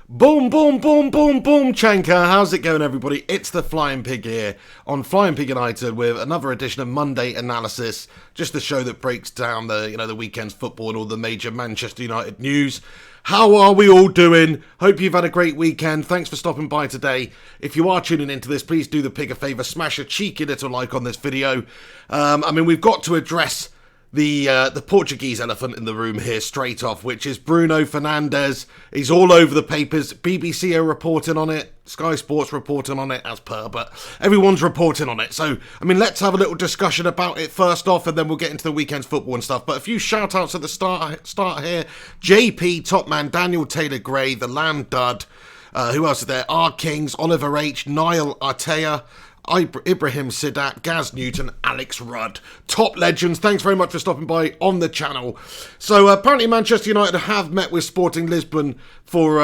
Boom, boom, boom, boom, boom, Chanka. How's it going, everybody? It's the Flying Pig here on Flying Pig United with another edition of Monday Analysis, just the show that breaks down the weekend's football and all the major Manchester United news. How are we all doing? Hope you've had a great weekend. Thanks for stopping by today. If you are tuning into this, please do the pig a favour, smash a cheeky little like on this video. We've got to address the Portuguese elephant in the room here straight off, which is Bruno Fernandes. He's all over the papers. BBC are reporting on it. Sky Sports reporting on it as per, but everyone's reporting on it. So, let's have a little discussion about it first off, and then we'll get into the weekend's football and stuff. But a few shout-outs at the start here. JP, Top Man, Daniel Taylor-Gray, The Lamb Dud. Who else is there? R. Kings, Oliver H, Niall Artea, Ibrahim Sidat, Gaz Newton, Alex Rudd. Top legends. Thanks very much for stopping by on the channel. So apparently Manchester United have met with Sporting Lisbon for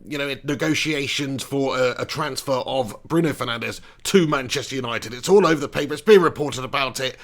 negotiations for a transfer of Bruno Fernandes to Manchester United. It's all over the paper. It's been reported about it.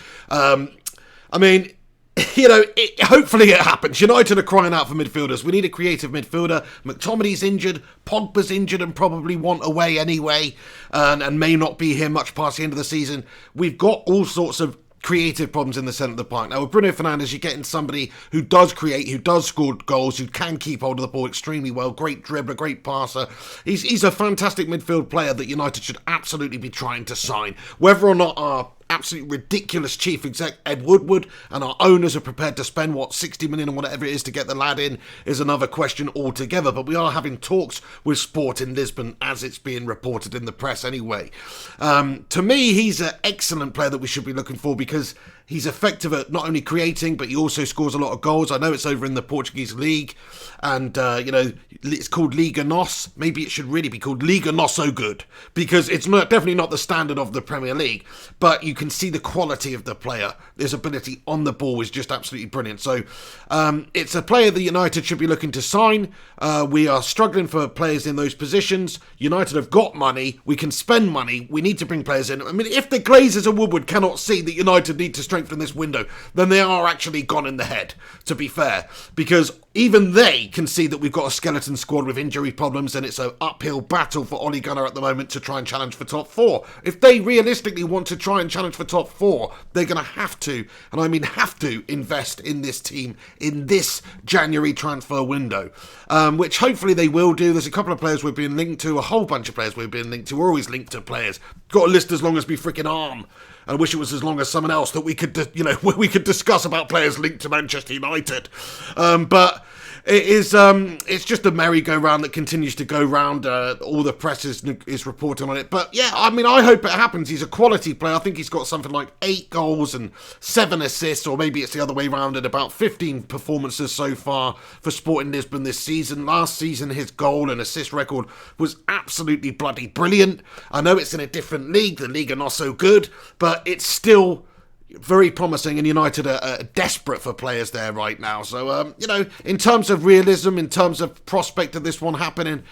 Hopefully it happens. United are crying out for midfielders. We need a creative midfielder. McTominay's injured. Pogba's injured and probably want away anyway, and may not be here much past the end of the season. We've got all sorts of creative problems in the centre of the park. Now with Bruno Fernandes, you're getting somebody who does create, who does score goals, who can keep hold of the ball extremely well, great dribbler, great passer. He's a fantastic midfield player that United should absolutely be trying to sign. Whether or not our absolutely ridiculous chief exec Ed Woodward and our owners are prepared to spend 60 million or whatever it is to get the lad in is another question altogether, but we are having talks with Sporting Lisbon as it's being reported in the press anyway. To me, he's an excellent player that we should be looking for because he's effective at not only creating, but he also scores a lot of goals. I know it's over in the Portuguese league, and it's called Liga NOS. Maybe it should really be called Liga Not So Good, because it's definitely not the standard of the Premier League, but you can see the quality of the player. His ability on the ball is just absolutely brilliant. So it's a player that United should be looking to sign. We are struggling for players in those positions. United have got money. We can spend money. We need to bring players in. If the Glazers and Woodward cannot see that United need to strengthen this window, then they are actually gone in the head, to be fair, because even they can see that we've got a skeleton squad with injury problems, and it's an uphill battle for Ole Gunnar at the moment to try and challenge for top four. If they realistically want to try and challenge for top four, they're going to have to, and I mean have to, invest in this team in this January transfer window, which hopefully they will do. There's a couple of players we've been linked to, a whole bunch of players we've been linked to. We're always linked to players. Got a list as long as me freaking arm. I wish it was as long as someone else that we could discuss about players linked to Manchester United. But it is, it's just a merry-go-round that continues to go round. All the press is reporting on it. But yeah, I hope it happens. He's a quality player. I think he's got something like 8 goals and 7 assists, or maybe it's the other way round, and about 15 performances so far for Sporting Lisbon this season. Last season, his goal and assist record was absolutely bloody brilliant. I know it's in a different league. The league are not so good, but it's still very promising, and United are desperate for players there right now. So, in terms of realism, in terms of prospect of this one happening,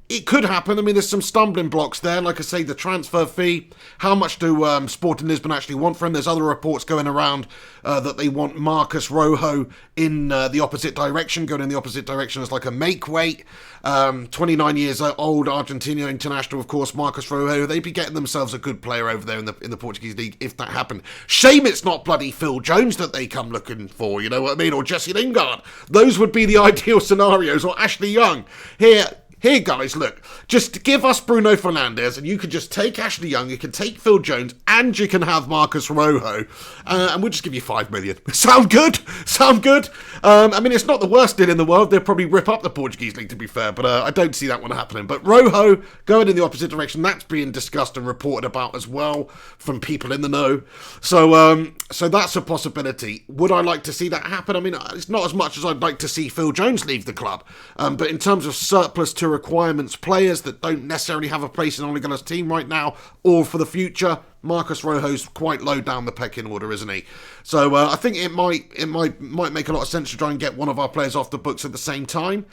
it could happen. There's some stumbling blocks there. Like I say, the transfer fee. How much do Sporting Lisbon actually want for him? There's other reports going around that they want Marcus Rojo in the opposite direction, going in the opposite direction as like a make weight. 29 years old, Argentina international, of course, Marcus Rojo. They'd be getting themselves a good player over there in the Portuguese league if that happened. Shame it's not bloody Phil Jones that they come looking for, you know what I mean? Or Jesse Lingard. Those would be the ideal scenarios. Or Ashley Young. Here, guys, look, just give us Bruno Fernandes, and you can just take Ashley Young, you can take Phil Jones, and you can have Marcus Rojo, and we'll just give you 5 million. Sound good? Sound good? It's not the worst deal in the world. They'll probably rip up the Portuguese league, to be fair, but I don't see that one happening. But Rojo going in the opposite direction, that's being discussed and reported about as well from people in the know. So that's a possibility. Would I like to see that happen? It's not as much as I'd like to see Phil Jones leave the club, but in terms of surplus to requirements players that don't necessarily have a place in Ole Gunnar's team right now or for the future, Marcus Rojo's quite low down the pecking order, isn't he? So I think it might make a lot of sense to try and get one of our players off the books at the same time.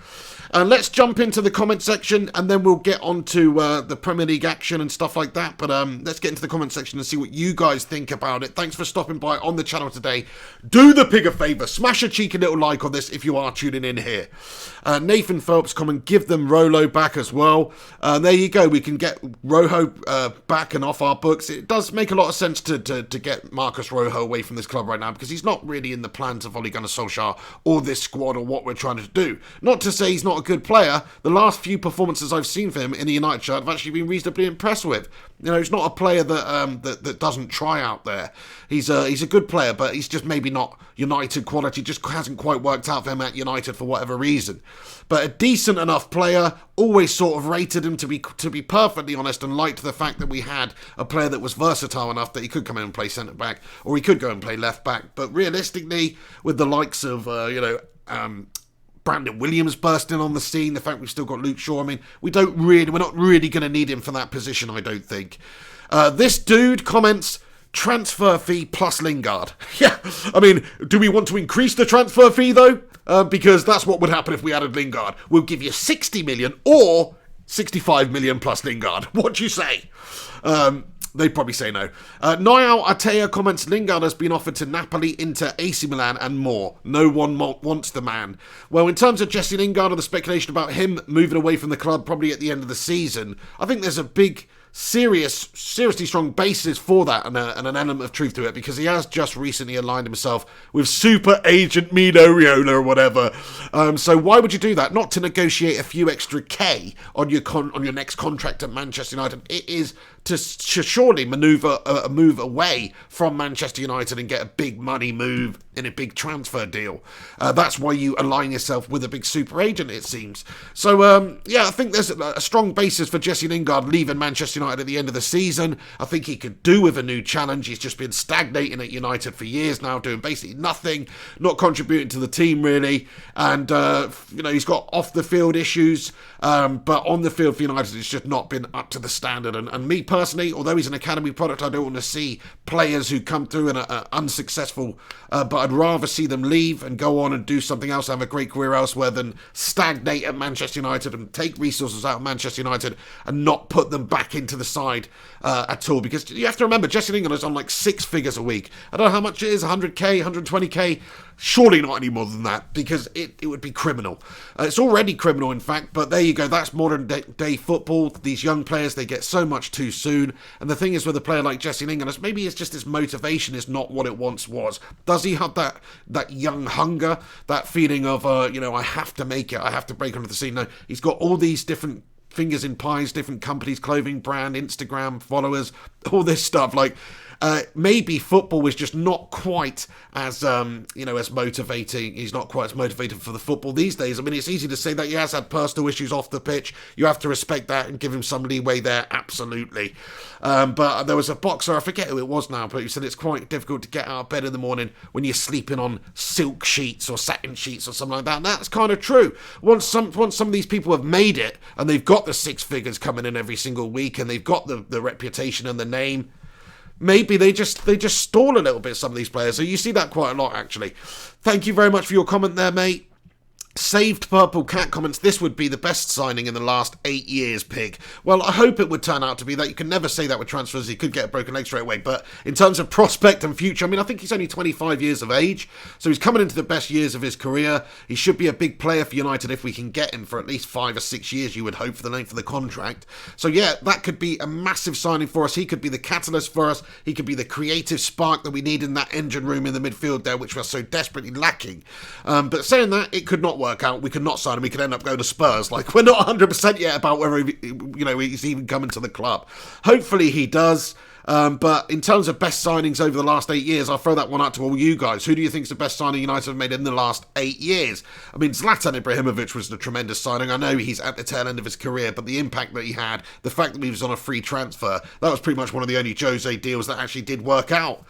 Let's jump into the comment section, and then we'll get on to the Premier League action and stuff like that. But let's get into the comment section and see what you guys think about it. Thanks for stopping by on the channel today. Do the pig a favour. Smash a cheeky little like on this if you are tuning in here. Nathan Phelps, come and give them Rolo back as well. There you go. We can get Rojo back and off our books. It does make a lot of sense to get Marcus Rojo away from this club right now, because he's not really in the plans of Ole Gunnar Solskjaer or this squad or what we're trying to do. Not to say he's not a good player. The last few performances I've seen for him in the United shirt I've actually been reasonably impressed with. You know, he's not a player that doesn't try out there. He's a good player, but he's just maybe not United quality. Just hasn't quite worked out for him at United for whatever reason. But a decent enough player. Always sort of rated him, to be perfectly honest, and liked the fact that we had a player that was versatile enough that he could come in and play centre back, or he could go and play left back. But realistically, with the likes of Brandon Williams bursting on the scene, the fact we've still got Luke Shaw, I mean, we're not really going to need him for that position, I don't think. This dude comments, transfer fee plus Lingard. Yeah, I mean, do we want to increase the transfer fee though? Because that's what would happen if we added Lingard. We'll give you 60 million or 65 million plus Lingard. What do you say? They'd probably say no. Niall Atea comments, Lingard has been offered to Napoli, Inter, AC Milan and more. No one wants the man. Well, in terms of Jesse Lingard and the speculation about him moving away from the club probably at the end of the season, I think there's a big, seriously strong basis for that and an element of truth to it, because he has just recently aligned himself with super agent Mino Raiola or whatever. So why would you do that? Not to negotiate a few extra K on your next contract at Manchester United. It is to surely manoeuvre a move away from Manchester United and get a big money move in a big transfer deal. That's why you align yourself with a big super agent, it seems. So, yeah, I think there's a strong basis for Jesse Lingard leaving Manchester United at the end of the season. I think he could do with a new challenge. He's just been stagnating at United for years now, doing basically nothing, not contributing to the team really. And, he's got off-the-field issues, but on the field for United, it's just not been up to the standard. And me personally, although he's an academy product, I don't want to see players who come through and are unsuccessful, but I'd rather see them leave and go on and do something else, have a great career elsewhere, than stagnate at Manchester United and take resources out of Manchester United and not put them back into the side at all. Because you have to remember, Jesse Lingard is on like 6 figures a week. I don't know how much it is, 100k, 120k. Surely not any more than that, because it would be criminal. It's already criminal, in fact, but there you go. That's modern day football. These young players, they get so much too soon. And the thing is with a player like Jesse Lingard, maybe it's just his motivation is not what it once was. Does he have that young hunger, that feeling of, I have to make it, I have to break onto the scene? No, he's got all these different fingers in pies, different companies, clothing brand, Instagram followers, all this stuff. Like, maybe football was just not quite as, as motivating. He's not quite as motivated for the football these days. I mean, it's easy to say that he has had personal issues off the pitch. You have to respect that and give him some leeway there, absolutely. But there was a boxer, I forget who it was now, but he said it's quite difficult to get out of bed in the morning when you're sleeping on silk sheets or satin sheets or something like that. And that's kind of true. Once some of these people have made it and they've got the 6 figures coming in every single week and they've got the reputation and the name, maybe they just stall a little bit, some of these players. So you see that quite a lot, actually. Thank you very much for your comment there, mate. Saved Purple Cat comments, this would be the best signing in the last 8 years, Pig. Well, I hope it would turn out to be that. You can never say that with transfers. He could get a broken leg straight away. But in terms of prospect and future, I mean, I think he's only 25 years of age. So he's coming into the best years of his career. He should be a big player for United if we can get him for at least 5 or 6 years, you would hope, for the length of the contract. So yeah, that could be a massive signing for us. He could be the catalyst for us. He could be the creative spark that we need in that engine room in the midfield there, which we're so desperately lacking. But saying that, it could not work out. We could not sign him. We could end up going to Spurs. Like, we're not 100% yet about whether he's even coming to the club. Hopefully he does. But in terms of best signings over the last 8 years, I'll throw that one out to all you guys. Who do you think is the best signing United have made in the last 8 years? I mean, Zlatan Ibrahimovic was a tremendous signing. I know he's at the tail end of his career, but the impact that he had, the fact that he was on a free transfer, that was pretty much one of the only Jose deals that actually did work out.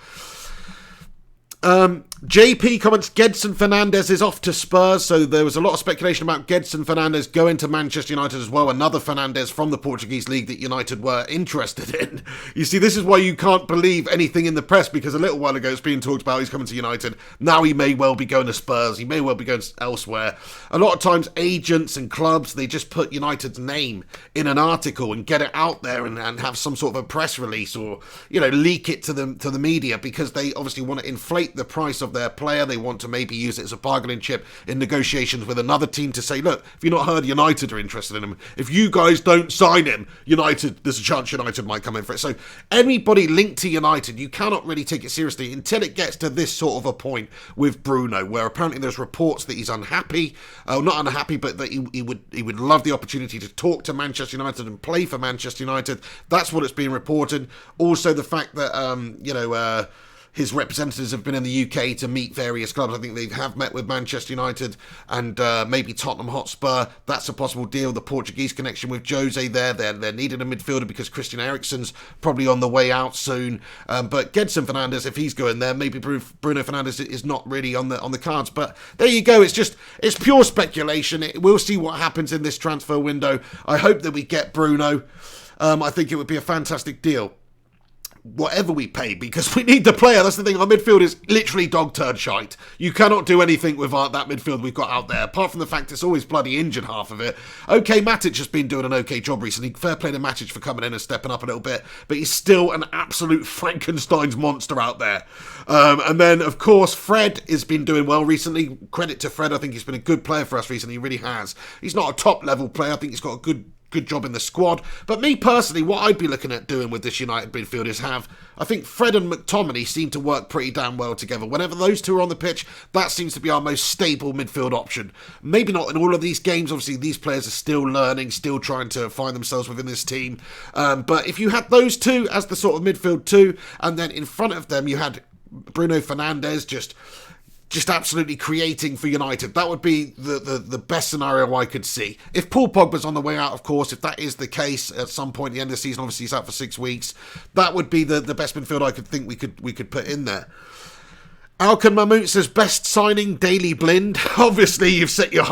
JP comments, Gedson Fernandes is off to Spurs, so there was a lot of speculation about Gedson Fernandes going to Manchester United as well, another Fernandes from the Portuguese league that United were interested in. You see, this is why you can't believe anything in the press, because a little while ago it's being talked about he's coming to United, now he may well be going to Spurs, he may well be going elsewhere. A lot of times agents and clubs, they just put United's name in an article and get it out there and have some sort of a press release, or, you know, leak it to the media, because they obviously want to inflate the price of their player. They want to maybe use it as a bargaining chip in negotiations with another team to say, look, if you've not heard, United are interested in him. If you guys don't sign him, United, there's a chance United might come in for it. So anybody linked to United, you cannot really take it seriously until it gets to this sort of a point with Bruno, where apparently there's reports that he's unhappy, not unhappy, but that he would love the opportunity to talk to Manchester United and play for Manchester United. That's what it's being reported. Also the fact that, his representatives have been in the UK to meet various clubs. I think they have met with Manchester United and maybe Tottenham Hotspur. That's a possible deal. The Portuguese connection with Jose there. They're needing a midfielder because Christian Eriksen's probably on the way out soon. But Gedson Fernandes, if he's going there, maybe Bruno Fernandes is not really on the cards. But there you go. It's pure speculation. We'll see what happens in this transfer window. I hope that we get Bruno. I think it would be a fantastic deal, whatever we pay, because we need the player. That's the thing. Our midfield is literally dog turd shite. You cannot do anything with that midfield we've got out there, apart from the fact it's always bloody injured, half of it. Okay, Matic has been doing an okay job recently. Fair play to Matic for coming in and stepping up a little bit, but he's still an absolute Frankenstein's monster out there. And then, of course, Fred has been doing well recently. Credit to Fred. I think he's been a good player for us recently. He really has. He's not a top-level player. I think he's got a good job in the squad. But me personally, what I'd be looking at doing with this United midfield is I think Fred and McTominay seem to work pretty damn well together. Whenever those two are on the pitch, that seems to be our most stable midfield option. Maybe not in all of these games. Obviously, these players are still learning, still trying to find themselves within this team. But if you had those two as the sort of midfield two, and then in front of them you had Bruno Fernandes just absolutely creating for United, that would be the best scenario I could see. If Paul Pogba's on the way out, of course, if that is the case at some point at the end of the season, obviously he's out for 6 weeks, that would be the best midfield I could think we could put in there. Alkan Mahmoud says, best signing, Daley Blind. Obviously, you've set your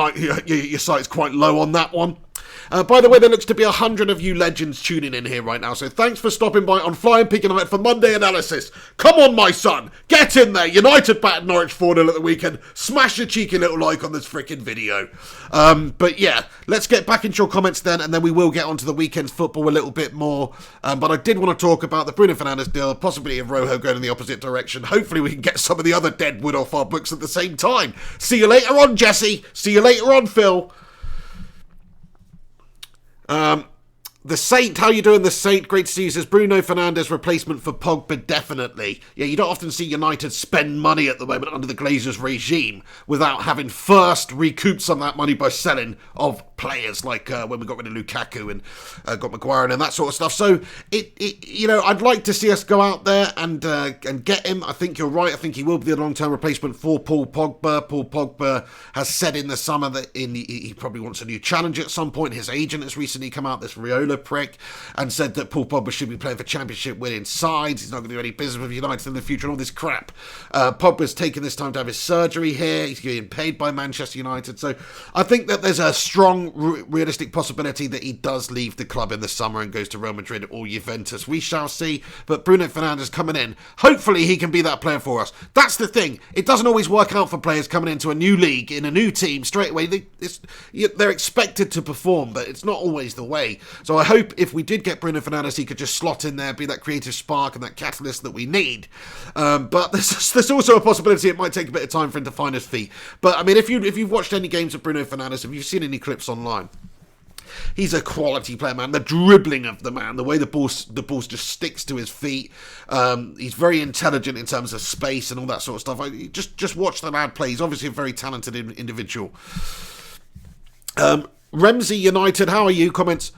sights quite low on that one. By the way, there looks to be 100 of you legends tuning in here right now, so thanks for stopping by on Flying Pig United for Monday Analysis. Come on, my son, get in there. United battered Norwich 4-0 at the weekend. Smash your cheeky little like on this freaking video. But yeah, let's get back into your comments then, and then we will get onto the weekend's football a little bit more. But I did want to talk about the Bruno Fernandes deal, possibly of Rojo going in the opposite direction. Hopefully we can get some of the other dead wood off our books at the same time. See you later on, Jesse. See you later on, Phil. The Saint, how you doing, The Saint? Great to see you. Says Bruno Fernandes replacement for Pogba, definitely. Yeah, you don't often see United spend money at the moment under the Glazers regime without having first recouped some of that money by selling of players, like when we got rid of Lukaku and got Maguire and that sort of stuff. So I'd like to see us go out there and get him. I think you're right. I think he will be the long-term replacement for Paul Pogba. Paul Pogba has said in the summer that he probably wants a new challenge at some point. His agent has recently come out, this Riola prick, and said that Paul Pogba should be playing for championship winning sides. He's not going to do any business with United in the future and all this crap. Pogba's taken this time to have his surgery here. He's getting paid by Manchester United. So I think that there's a strong realistic possibility that he does leave the club in the summer and goes to Real Madrid or Juventus. We shall see. But Bruno Fernandes coming in, hopefully he can be that player for us. That's the thing. It doesn't always work out for players coming into a new league, in a new team, straight away. They're expected to perform, but it's not always the way. So I hope if we did get Bruno Fernandes, he could just slot in there, be that creative spark and that catalyst that we need. But there's also a possibility it might take a bit of time for him to find his feet. But I mean, if you've watched any games of Bruno Fernandes, if you've seen any clips online, he's a quality player, man. The dribbling of the man, the way the ball just sticks to his feet. He's very intelligent in terms of space and all that sort of stuff. Just watch the lad play. He's obviously a very talented individual. Ramsey United, how are you? Comments.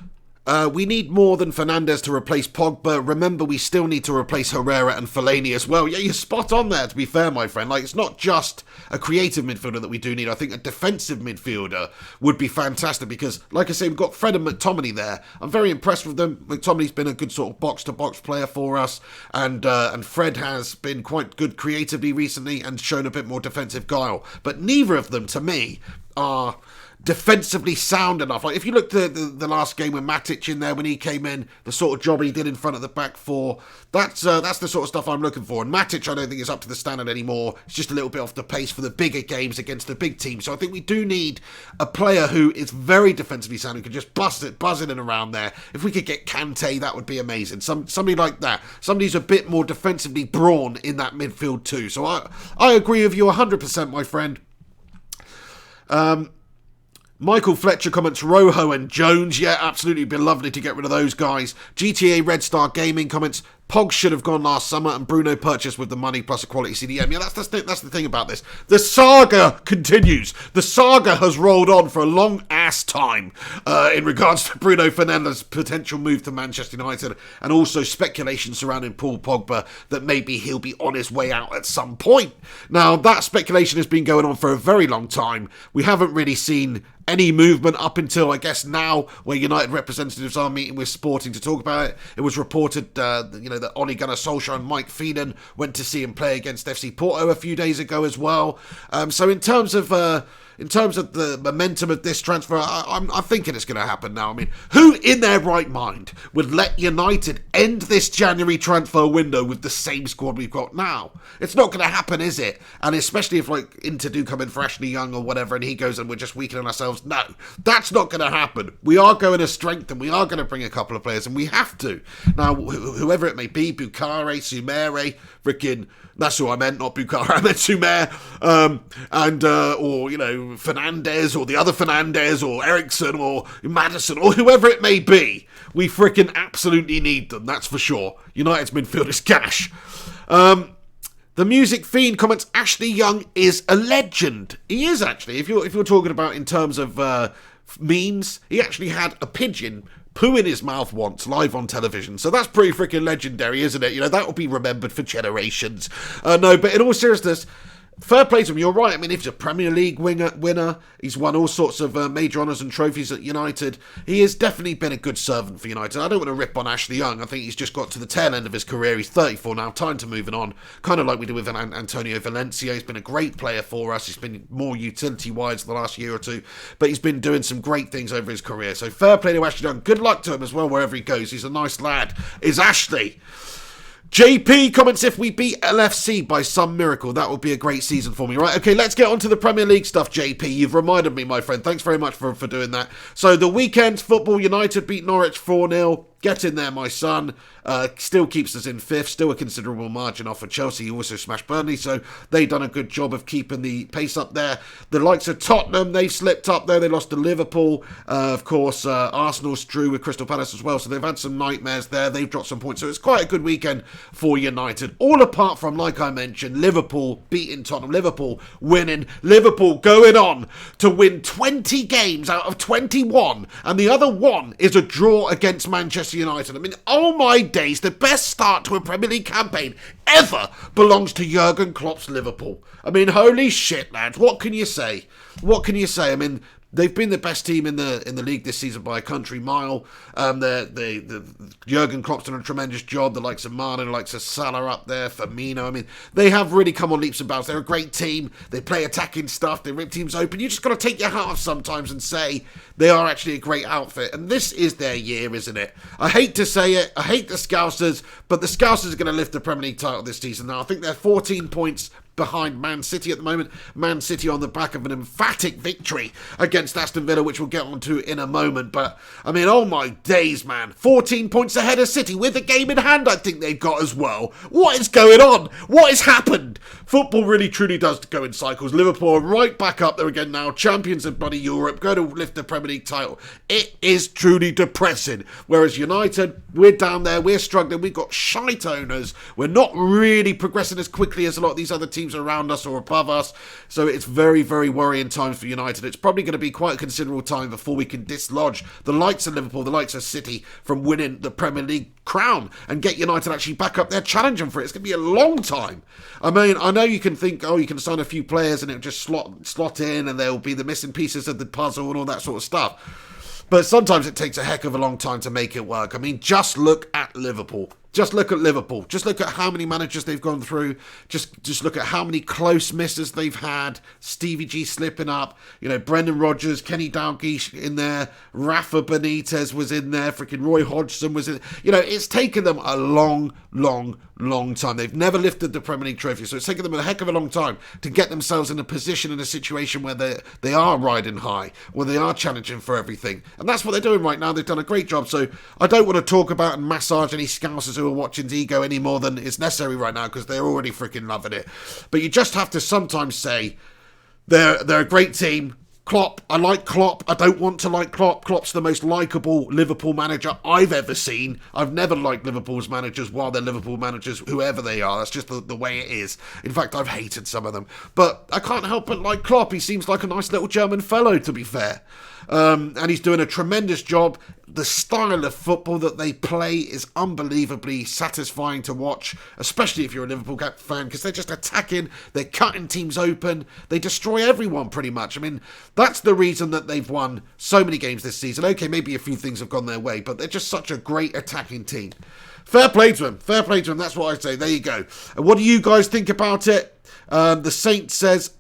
We need more than Fernandes to replace Pogba. Remember, we still need to replace Herrera and Fellaini as well. Yeah, you're spot on there, to be fair, my friend. Like, it's not just a creative midfielder that we do need. I think a defensive midfielder would be fantastic because, like I say, we've got Fred and McTominay there. I'm very impressed with them. McTominay's been a good sort of box-to-box player for us, and Fred has been quite good creatively recently and shown a bit more defensive guile. But neither of them, to me, are defensively sound enough. Like, if you look at the last game with Matic in there when he came in, the sort of job he did in front of the back four, that's the sort of stuff I'm looking for. And Matic, I don't think is up to the standard anymore. It's just a little bit off the pace for the bigger games against the big teams. So I think we do need a player who is very defensively sound, who can just buzz in and around there. If we could get Kante, that would be amazing. Somebody like that. Somebody who's a bit more defensively brawn in that midfield too. So I agree with you 100%, my friend. Michael Fletcher comments Rojo and Jones. Yeah, absolutely. It'd be lovely to get rid of those guys. GTA Red Star Gaming comments Pog should have gone last summer and Bruno purchased with the money plus a quality CDM. Yeah, that's the thing about this. The saga continues. The saga has rolled on for a long ass time in regards to Bruno Fernandes' potential move to Manchester United, and also speculation surrounding Paul Pogba that maybe he'll be on his way out at some point. Now, that speculation has been going on for a very long time. We haven't really seen any movement up until, I guess, now, where United representatives are meeting with Sporting to talk about it. It was reported, that Ole Gunnar Solskjaer and Mike Phelan went to see him play against FC Porto a few days ago as well. So in terms of the momentum of this transfer, I'm thinking it's going to happen now. I mean, who in their right mind would let United end this January transfer window with the same squad we've got now? It's not going to happen, is it? And especially if, like, Inter do come in for Ashley Young or whatever, and he goes and we're just weakening ourselves. No, that's not going to happen. We are going to strengthen. We are going to bring a couple of players, and we have to. Now, whoever it may be, Bukhari, Sumere, freaking... That's who I meant, not Bukhari. I meant Sumer, or Fernandes, or the other Fernandes, or Ericsson, or Madison, or whoever it may be. We freaking absolutely need them. That's for sure. United's midfield is cash. The Music Fiend comments Ashley Young is a legend. He is actually. If you're talking about in terms of memes, he actually had a pigeon poo in his mouth once, live on television. So that's pretty freaking legendary, isn't it? That will be remembered for generations. No, but in all seriousness, fair play to him, you're right. I mean, if he's a Premier League winner, he's won all sorts of major honours and trophies at United. He has definitely been a good servant for United. I don't want to rip on Ashley Young. I think he's just got to the tail end of his career. He's 34 now, time to moving on. Kind of like we did with Antonio Valencia. He's been a great player for us. He's been more utility-wise the last year or two, but he's been doing some great things over his career. So fair play to Ashley Young. Good luck to him as well wherever he goes. He's a nice lad. Is Ashley. JP comments, if we beat LFC by some miracle, that would be a great season for me. Right, okay, let's get on to the Premier League stuff, JP. You've reminded me, my friend. Thanks very much for doing that. So the weekend's football, United beat Norwich 4-0. Get in there, my son. Still keeps us in fifth. Still a considerable margin off of Chelsea, who also smashed Burnley. So they've done a good job of keeping the pace up there. The likes of Tottenham, they slipped up there. They lost to Liverpool. Of course, Arsenal's drew with Crystal Palace as well. So they've had some nightmares there. They've dropped some points. So it's quite a good weekend for United. All apart from, like I mentioned, Liverpool beating Tottenham. Liverpool winning. Liverpool going on to win 20 games out of 21. And the other one is a draw against Manchester United. I mean, oh my days, the best start to a Premier League campaign ever belongs to Jurgen Klopp's Liverpool. I mean, holy shit, lads. What can you say? What can you say? I mean, they've been the best team in the league this season by a country mile. The Jurgen Klopp's done a tremendous job. The likes of Mane, the likes of Salah up there, Firmino. I mean, they have really come on leaps and bounds. They're a great team. They play attacking stuff. They rip teams open. You just got to take your hat off sometimes and say they are actually a great outfit. And this is their year, isn't it? I hate to say it. I hate the Scousers, but the Scousers are going to lift the Premier League title this season. Now, I think they're 14 points behind Man City at the moment. Man City on the back of an emphatic victory against Aston Villa, which we'll get onto in a moment. But, I mean, oh my days, man. 14 points ahead of City with a game in hand, I think they've got as well. What is going on? What has happened? Football really, truly does go in cycles. Liverpool are right back up there again now. Champions of bloody Europe. Going to lift the Premier League title. It is truly depressing. Whereas United, we're down there. We're struggling. We've got shite owners. We're not really progressing as quickly as a lot of these other teams teams around us or above us. So it's very, very worrying times for United. It's probably going to be quite a considerable time before we can dislodge the likes of Liverpool, the likes of City from winning the Premier League crown and get United actually back up there challenging for it. It's going to be a long time. I mean, I know you can think, you can sign a few players and it'll just slot in and there'll be the missing pieces of the puzzle and all that sort of stuff. But sometimes it takes a heck of a long time to make it work. I mean, just look at Liverpool. Just look at Liverpool. Just look at how many managers they've gone through. Just look at how many close misses they've had. Stevie G slipping up. Brendan Rodgers, Kenny Dalglish in there. Rafa Benitez was in there. Freaking Roy Hodgson was in. It's taken them a long, long, long time. They've never lifted the Premier League trophy, so it's taken them a heck of a long time to get themselves in a position, in a situation where they are riding high, where they are challenging for everything. And that's what they're doing right now. They've done a great job. So I don't want to talk about and massage any scousers who are watching's ego any more than is necessary right now, because they're already freaking loving it. But you just have to sometimes say they're a great team. Klopp, I like Klopp. I don't want to like Klopp. Klopp's the most likeable Liverpool manager I've ever seen. I've never liked Liverpool's managers while they're Liverpool managers, whoever they are. That's just the way it is. In fact, I've hated some of them. But I can't help but like Klopp. He seems like a nice little German fellow, to be fair. And he's doing a tremendous job. The style of football that they play is unbelievably satisfying to watch, especially if you're a Liverpool fan, because they're just attacking, they're cutting teams open, they destroy everyone pretty much. I mean, that's the reason that they've won so many games this season. Okay, maybe a few things have gone their way, but they're just such a great attacking team. Fair play to them, that's what I say. There you go. And what do you guys think about it? The Saint says,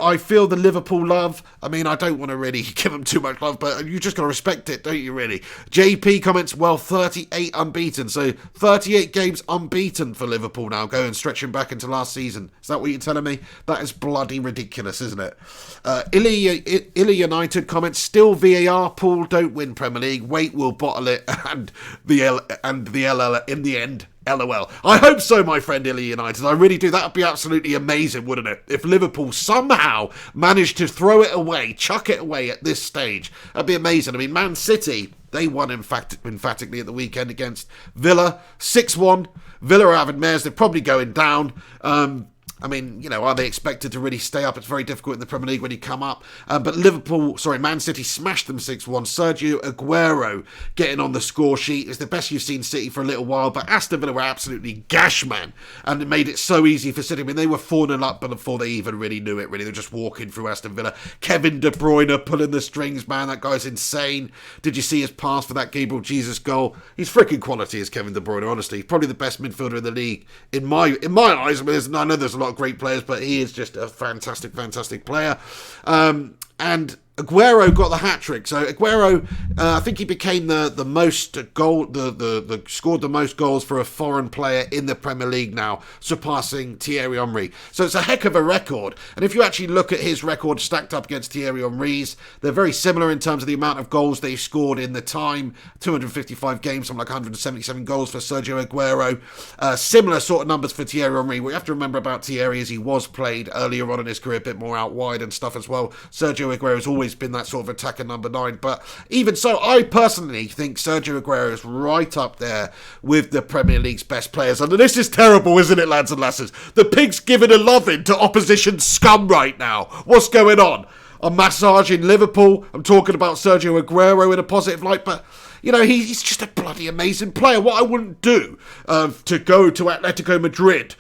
I feel the Liverpool love. I mean, I don't want to really give them too much love, but you just got to respect it, don't you, really? JP comments, 38 unbeaten. So 38 games unbeaten for Liverpool now, going stretching back into last season. Is that what you're telling me? That is bloody ridiculous, isn't it? Illy United comments, still VAR, Paul, don't win Premier League. Wait, we'll bottle it, and the LL in the end. LOL. I hope so, my friend Illy United. I really do. That would be absolutely amazing, wouldn't it? If Liverpool somehow managed to throw it away, chuck it away at this stage. That'd be amazing. I mean, Man City, they won emphatically at the weekend against Villa. 6-1. Villa are having mares. They're probably going down. I mean, are they expected to really stay up? It's very difficult in the Premier League when you come up. But Man City smashed them 6-1. Sergio Aguero getting on the score sheet. It's the best you've seen City for a little while. But Aston Villa were absolutely gash, man. And it made it so easy for City. I mean, they were 4-0 up before they even really knew it, really. They're just walking through Aston Villa. Kevin De Bruyne pulling the strings, man. That guy's insane. Did you see his pass for that Gabriel Jesus goal? He's freaking quality, is Kevin De Bruyne, honestly. Probably the best midfielder in the league. In my eyes, I know there's a lot of great players, but he is just a fantastic player. And Aguero got the hat-trick. So Aguero, I think he became the most scored the most goals for a foreign player in the Premier League now, surpassing Thierry Henry. So it's a heck of a record. And if you actually look at his record stacked up against Thierry Henry's, they're very similar in terms of the amount of goals they've scored in the time. 255 games, something like 177 goals for Sergio Aguero. Similar sort of numbers for Thierry Henry. What you have to remember about Thierry is he was played earlier on in his career a bit more out wide and stuff as well. Sergio Aguero has always been that sort of attacker number 9, but even so, I personally think Sergio Aguero is right up there with the Premier League's best players. And this is terrible, isn't it, lads and lasses? The pig's giving a loving to opposition scum right now. What's going on? I'm massaging Liverpool. I'm talking about Sergio Aguero in a positive light, but he's just a bloody amazing player. What I wouldn't do to go to Atletico Madrid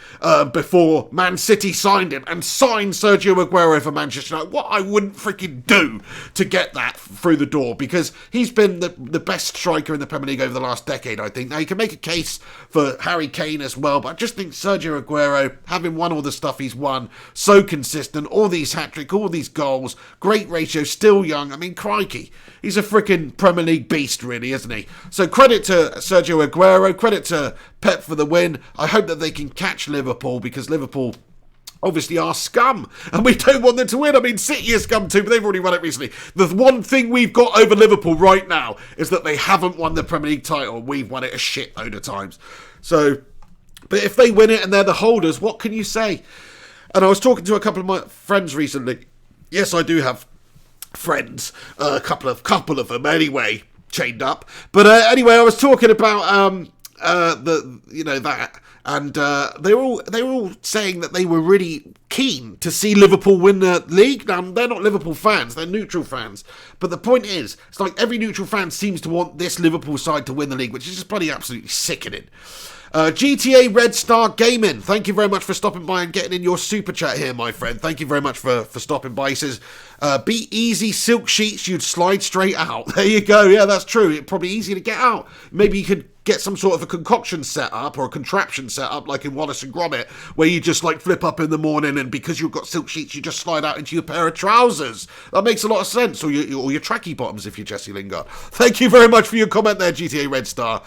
before Man City signed him and signed Sergio Aguero for Manchester United, what I wouldn't freaking do to get that through the door, because he's been the best striker in the Premier League over the last decade, I think. Now, you can make a case for Harry Kane as well, but I just think Sergio Aguero, having won all the stuff he's won, so consistent, all these hat-trick, all these goals, great ratio, still young. I mean, crikey, he's a freaking Premier League beast, really, isn't he? So credit to Sergio Aguero, credit to Pep for the win. I hope that they can catch Liverpool, because Liverpool obviously are scum, and we don't want them to win. I mean, City is scum too, but they've already won it recently. The one thing we've got over Liverpool right now is that they haven't won the Premier League title. We've won it a shitload of times. So, but if they win it and they're the holders, what can you say? And I was talking to a couple of my friends recently. Yes, I do have friends, a couple of them anyway, chained up. But anyway, I was talking about that, and they were all saying that they were really keen to see Liverpool win the league. Now, they're not Liverpool fans, they're neutral fans, but the point is, it's like every neutral fan seems to want this Liverpool side to win the league, which is just bloody absolutely sickening. GTA Red Star Gaming, thank you very much for stopping by and getting in your super chat here, my friend. Thank you very much for stopping by. He says, be easy silk sheets, you'd slide straight out. There you go. Yeah, that's true. It's probably easy to get out. Maybe you could get some sort of a concoction set up or a contraption set up like in Wallace and Gromit, where you just like flip up in the morning and because you've got silk sheets you just slide out into your pair of trousers. That makes a lot of sense. Or your tracky bottoms if you're Jesse Lingard. Thank you very much for your comment there, GTA Red Star.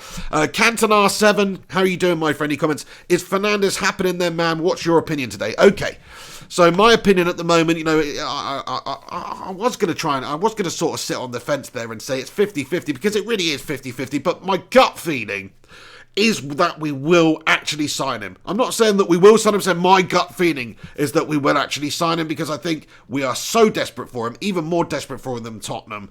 Canton R7, how are you doing, my friend? He comments, is Fernandes happening then, man? What's your opinion today? Okay. So my opinion at the moment, I was going to sort of sit on the fence there and say it's 50-50 because it really is 50-50, but my gut feeling is that we will actually sign him. I'm not saying that we will sign him, so my gut feeling is that we will actually sign him because I think we are so desperate for him, even more desperate for him than Tottenham.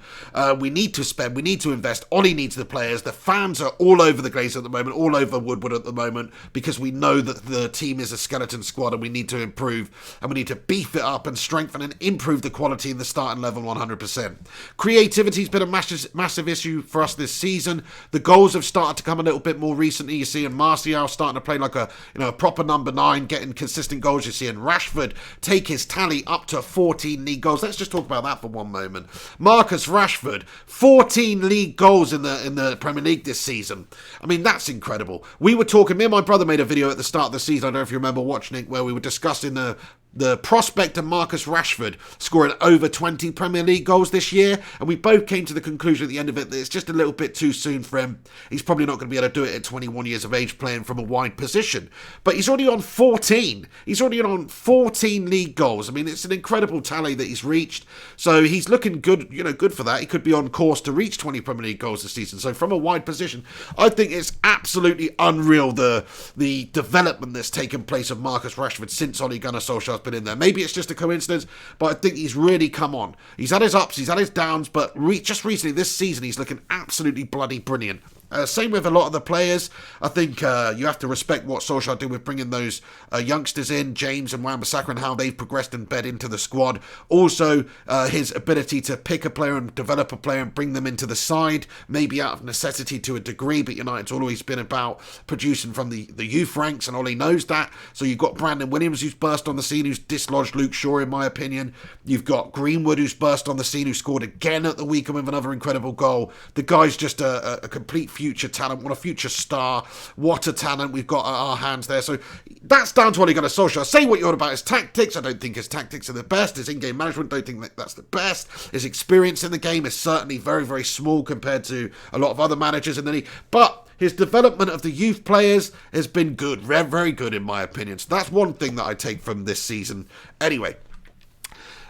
We need to spend, we need to invest. Ollie needs the players. The fans are all over the Glazers at the moment, all over Woodward at the moment, because we know that the team is a skeleton squad and we need to improve and we need to beef it up and strengthen and improve the quality in the starting level 100%. Creativity's been a massive issue for us this season. The goals have started to come a little bit more recently. You're seeing Martial starting to play like a proper number 9, getting consistent goals. You're seeing Rashford take his tally up to 14 league goals. Let's just talk about that for one moment. Marcus Rashford, 14 league goals in the Premier League this season. I mean, that's incredible. We were talking, me and my brother made a video at the start of the season, I don't know if you remember watching it, where we were discussing the prospect of Marcus Rashford scoring over 20 Premier League goals this year, and we both came to the conclusion at the end of it that it's just a little bit too soon for him. He's probably not going to be able to do it at 21 years of age playing from a wide position, but he's already on 14. He's already on 14 league goals. I mean, it's an incredible tally that he's reached, so he's looking good, good for that. He could be on course to reach 20 Premier League goals this season, so from a wide position, I think it's absolutely unreal the development that's taken place of Marcus Rashford since Ole Gunnar Solskjaer's been in there. Maybe it's just a coincidence, but I think he's really come on. He's had his ups, he's had his downs, but just recently this season he's looking absolutely bloody brilliant. Same with a lot of the players. I think you have to respect what Solskjaer did with bringing those youngsters in, James and Wan-Bissaka, and how they've progressed and bed into the squad. Also, his ability to pick a player and develop a player and bring them into the side, maybe out of necessity to a degree, but United's always been about producing from the youth ranks, and Ollie knows that. So you've got Brandon Williams, who's burst on the scene, who's dislodged Luke Shaw, in my opinion. You've got Greenwood, who's burst on the scene, who scored again at the weekend with another incredible goal. The guy's just a complete future talent. What a future star. What a talent we've got at our hands there. So that's down to Ole Gunnar Solskjaer. Say what you're on about his tactics. I don't think his tactics are the best. His in-game management, don't think that's the best. His experience in the game is certainly very, very small compared to a lot of other managers in the league. But his development of the youth players has been good. Very, very good in my opinion. So that's one thing that I take from this season. Anyway.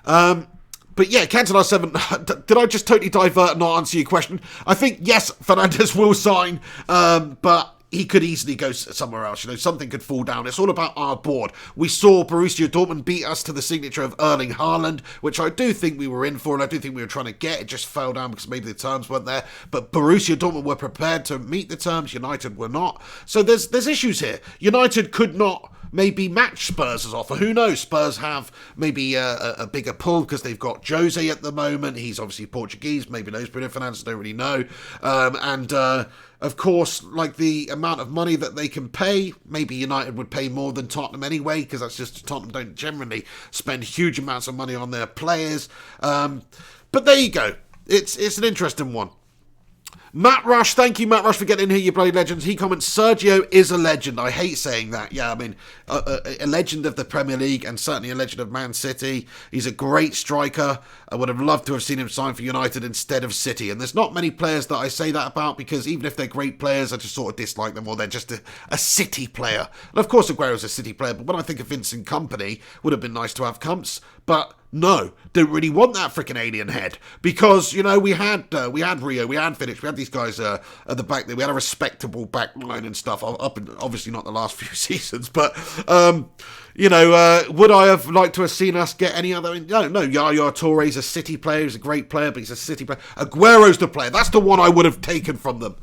But yeah, Canton R7, did I just totally divert and not answer your question? I think, yes, Fernandes will sign, but he could easily go somewhere else. Something could fall down. It's all about our board. We saw Borussia Dortmund beat us to the signature of Erling Haaland, which I do think we were in for, and I do think we were trying to get. It just fell down because maybe the terms weren't there. But Borussia Dortmund were prepared to meet the terms. United were not. So there's issues here. United could not maybe match Spurs' offer. Who knows? Spurs have maybe a bigger pull because they've got Jose at the moment. He's obviously Portuguese. Maybe knows Bruno Fernandes. Don't really know. Of course, like the amount of money that they can pay, maybe United would pay more than Tottenham anyway, because that's just Tottenham don't generally spend huge amounts of money on their players. But there you go. It's an interesting one. Matt Rush, thank you, Matt Rush, for getting in here, you bloody legends. He comments, Sergio is a legend. I hate saying that. Yeah, I mean, a legend of the Premier League and certainly a legend of Man City. He's a great striker. I would have loved to have seen him sign for United instead of City. And there's not many players that I say that about because even if they're great players, I just sort of dislike them or they're just a City player. And of course, Aguero's a City player, but when I think of Vincent Kompany, would have been nice to have Cumps. But no, don't really want that freaking alien head because, we had Rio, we had Finnish, we had these guys at the back there. We had a respectable back line and stuff, up in, obviously not the last few seasons, but, would I have liked to have seen us get any other? No, Yaya Touré's a City player, he's a great player, but he's a City player. Aguero's the player, that's the one I would have taken from them.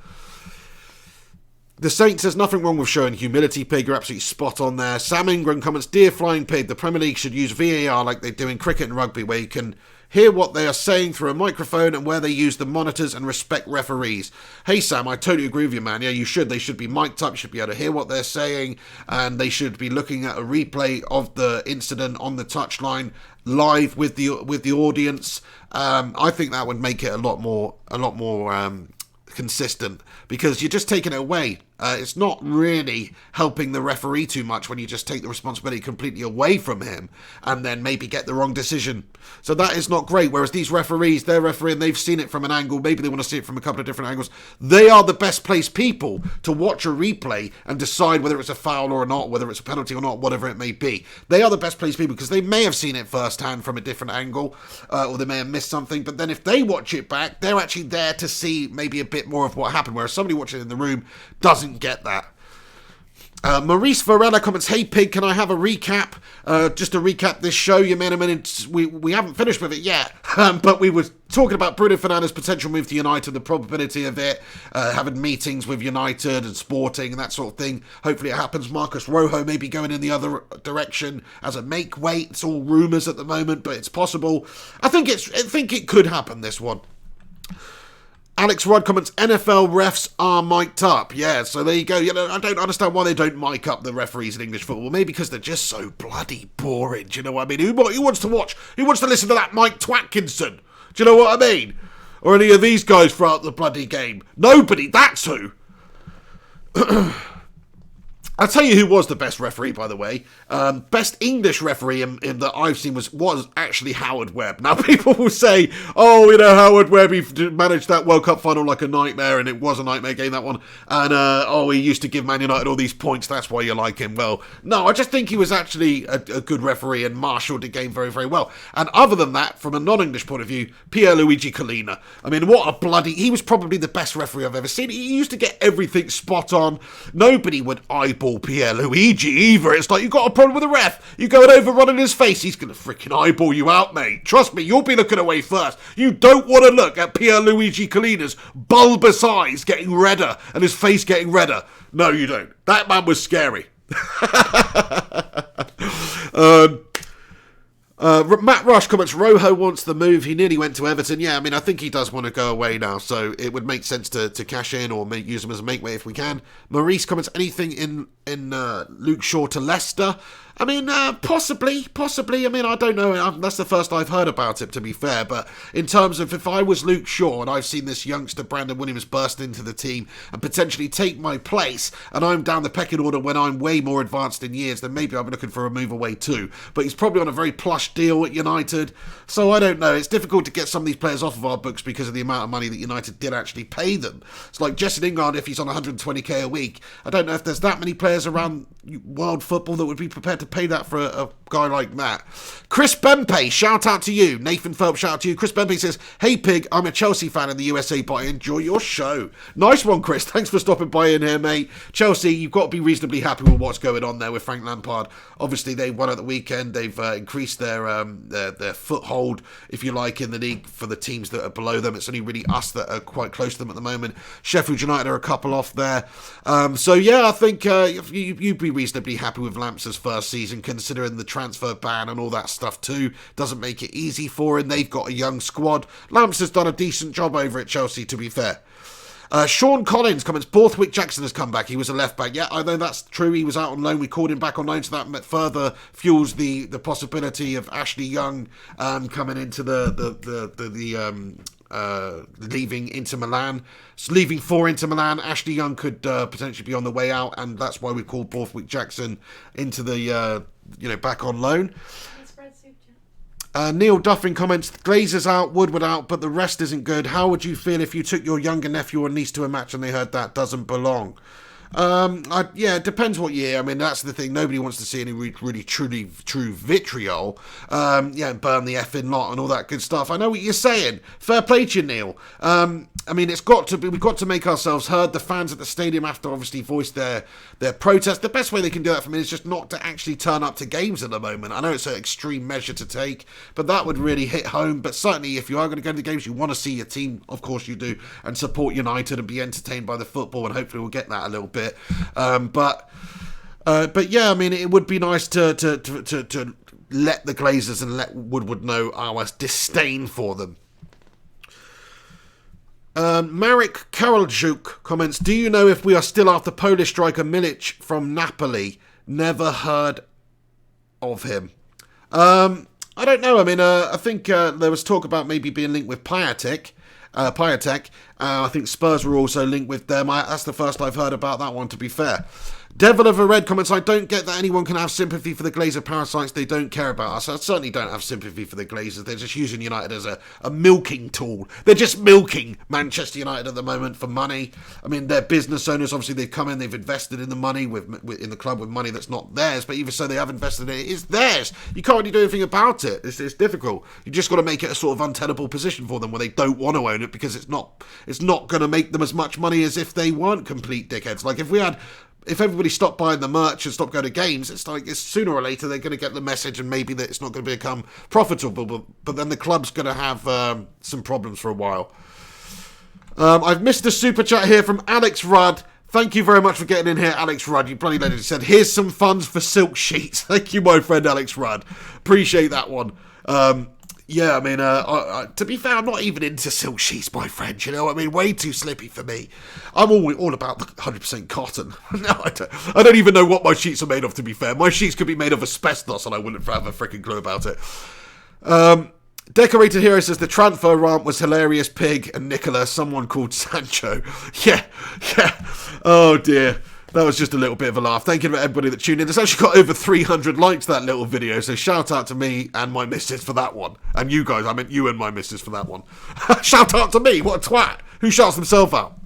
The Saint says, nothing wrong with showing humility, Pig. You're absolutely spot on there. Sam Ingram comments, dear Flying Pig, the Premier League should use VAR like they do in cricket and rugby, where you can hear what they are saying through a microphone and where they use the monitors and respect referees. Hey, Sam, I totally agree with you, man. Yeah, you should. They should be mic'd up. You should be able to hear what they're saying, and they should be looking at a replay of the incident on the touchline live with the audience. I think that would make it a lot more consistent, because you're just taking it away. It's not really helping the referee too much when you just take the responsibility completely away from him and then maybe get the wrong decision. So that is not great. Whereas these referees, they're refereeing, they've seen it from an angle, maybe they want to see it from a couple of different angles. They are the best placed people to watch a replay and decide whether it's a foul or not, whether it's a penalty or not, whatever it may be. They are the best placed people because they may have seen it firsthand from a different angle, or they may have missed something. But then if they watch it back, they're actually there to see maybe a bit more of what happened, whereas somebody watching it in the room doesn't get that. Maurice Varela comments, hey Pig, can I have a recap? Just to recap this show, you man, we haven't finished with it yet, but we were talking about Bruno Fernandes' potential move to United, the probability of it, having meetings with United and Sporting and that sort of thing. Hopefully it happens. Marcus Rojo may be going in the other direction as a make weight. It's all rumours at the moment, but it's possible. I think it could happen, this one. Alex Rudd comments, NFL refs are mic'd up. Yeah, so there you go. You know, I don't understand why they don't mic up the referees in English football. Maybe because they're just so bloody boring. Do you know what I mean? Who wants to watch? Who wants to listen to that Mike Twatkinson? Do you know what I mean? Or any of these guys throughout the bloody game? Nobody. That's who. I'll tell you who was the best referee, by the way. Best English referee in that I've seen was actually Howard Webb. Now, people will say, oh, you know, Howard Webb, he managed that World Cup final like a nightmare, and it was a nightmare game, that one. And, he used to give Man United all these points, that's why you like him. Well, no, I just think he was actually a good referee and marshalled the game very, very well. And other than that, from a non-English point of view, Pierluigi Collina. I mean, he was probably the best referee I've ever seen. He used to get everything spot on. Nobody would eyeball Pierluigi either. It's like, you've got a problem with the ref, you go and overrun in his face, he's going to freaking eyeball you out, mate. Trust me, you'll be looking away first. You don't want to look at Pierluigi Collina's bulbous eyes getting redder and his face getting redder. No, you don't. That man was scary. Matt Rush comments, Rojo wants the move. He nearly went to Everton. Yeah, I mean, I think he does want to go away now, so it would make sense to cash in or use him as a makeway if we can. Maurice comments, anything in Luke Shaw to Leicester? I mean, possibly. I mean, I don't know. That's the first I've heard about it, to be fair. But in terms of if I was Luke Shaw and I've seen this youngster Brandon Williams burst into the team and potentially take my place, and I'm down the pecking order when I'm way more advanced in years, then maybe I'm looking for a move away too. But he's probably on a very plush deal at United. So I don't know. It's difficult to get some of these players off of our books because of the amount of money that United did actually pay them. It's like Jesse Lingard, if he's on 120k a week. I don't know if there's that many players around world football that would be prepared to pay that for a guy like that. Chris Bempe, shout out to you. Nathan Phelps, shout out to you. Chris Bempe says, hey Pig, I'm a Chelsea fan in the USA, but I enjoy your show. Nice one, Chris. Thanks for stopping by in here, mate. Chelsea, you've got to be reasonably happy with what's going on there with Frank Lampard. Obviously, they won at the weekend. They've increased their foothold, if you like, in the league for the teams that are below them. It's only really us that are quite close to them at the moment. Sheffield United are a couple off there. So yeah, I think you'd be reasonably happy with Lamps' first season, considering the transfer ban and all that stuff too. Doesn't make it easy for him. They've got a young squad. Lamps has done a decent job over at Chelsea, to be fair. Sean Collins comments, Borthwick Jackson has come back. He was a left back. Yeah, I know that's true. He was out on loan. We called him back on loan, so that further fuels the possibility of Ashley Young coming into leaving Inter Milan. So leaving for Inter Milan, Ashley Young could potentially be on the way out, and that's why we called Borthwick Jackson into the back on loan. Neil Duffin comments, Glazer's out, Woodward out, but the rest isn't good. How would you feel if you took your younger nephew or niece to a match and they heard that doesn't belong? It depends what year. I mean, that's the thing. Nobody wants to see any really true vitriol. Burn the effing lot and all that good stuff. I know what you're saying. Fair play to you, Neil. I mean, we've got to make ourselves heard. The fans at the stadium have to obviously voice their protest. The best way they can do that for me is just not to actually turn up to games at the moment. I know it's an extreme measure to take, but that would really hit home. But certainly, if you are going to go to the games, you want to see your team, of course you do, and support United and be entertained by the football, and hopefully we'll get that a little bit. it. But yeah, I mean, it would be nice to let the Glazers and let Woodward know our disdain for them. Marek Karoljuk comments, do you know if we are still after Polish striker Milic from Napoli? Never heard of him. I don't know. I mean, I think there was talk about maybe being linked with Piatek. I think Spurs were also linked with them. That's the first I've heard about that one, to be fair. Devil of a Red comments, I don't get that anyone can have sympathy for the Glazer parasites. They don't care about us. I certainly don't have sympathy for the Glazers. They're just using United as a milking tool. They're just milking Manchester United at the moment for money. I mean, they're business owners. Obviously, they've come in, they've invested in the money in the club with money that's not theirs. But even so, they have invested in it. It's theirs. You can't really do anything about it. It's difficult. You just got to make it a sort of untenable position for them where they don't want to own it because it's not going to make them as much money as if they weren't complete dickheads. Like if everybody stopped buying the merch and stopped going to games, it's like sooner or later they're going to get the message and maybe that it's not going to become profitable. But then the club's going to have some problems for a while. I've missed a super chat here from Alex Rudd. Thank you very much for getting in here, Alex Rudd. You bloody legend. He said, here's some funds for silk sheets. Thank you, my friend Alex Rudd. Appreciate that one. Yeah, I mean, to be fair, I'm not even into silk sheets, my friend. You know, I mean, way too slippy for me. I'm all about the 100% cotton. No, I don't even know what my sheets are made of, to be fair. My sheets could be made of asbestos and I wouldn't have a freaking clue about it. Decorated Hero says, the transfer rant was hilarious, Pig and Nicola, someone called Sancho. Yeah. Oh, dear. That was just a little bit of a laugh. Thank you to everybody that tuned in. It's actually got over 300 likes, that little video. So shout out to me and my missus for that one. And you guys, I meant you and my missus for that one. Shout out to me. What a twat. Who shouts himself out?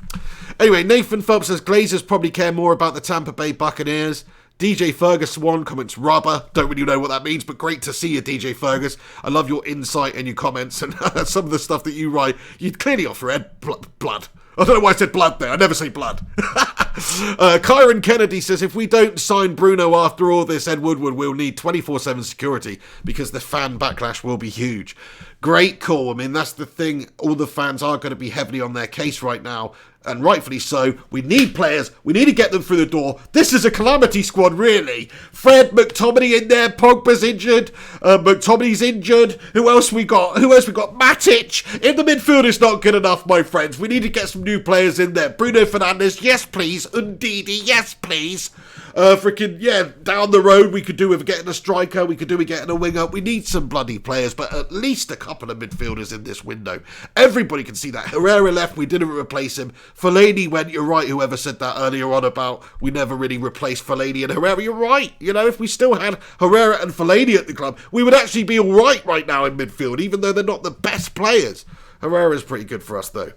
Anyway, Nathan Phelps says, Glazers probably care more about the Tampa Bay Buccaneers. DJ Fergus Swan comments, rubber. Don't really know what that means, but great to see you, DJ Fergus. I love your insight and your comments and some of the stuff that you write. You'd clearly offer Ed blood. I don't know why I said blood there. I never say blood. Kyron Kennedy says, if we don't sign Bruno after all this, Ed Woodward will need 24/7 security because the fan backlash will be huge. Great call. I mean, that's the thing. All the fans are going to be heavily on their case right now, and rightfully so. We need players. We need to get them through the door. This is a calamity squad, really. Fred, McTominay in there. Pogba's injured. McTominay's injured. Who else we got? Matic. In the midfield is not good enough, my friends. We need to get some new players in there. Bruno Fernandes, yes, please. Undidi, yes, please. Down the road we could do with getting a striker, we could do with getting a winger. We need some bloody players, but at least a couple of midfielders in this window. Everybody can see that. Herrera left, we didn't replace him. Fellaini went, you're right, whoever said that earlier on about we never really replaced Fellaini and Herrera, you're right. You know, if we still had Herrera and Fellaini at the club, we would actually be alright right now in midfield, even though they're not the best players. Herrera's pretty good for us, though.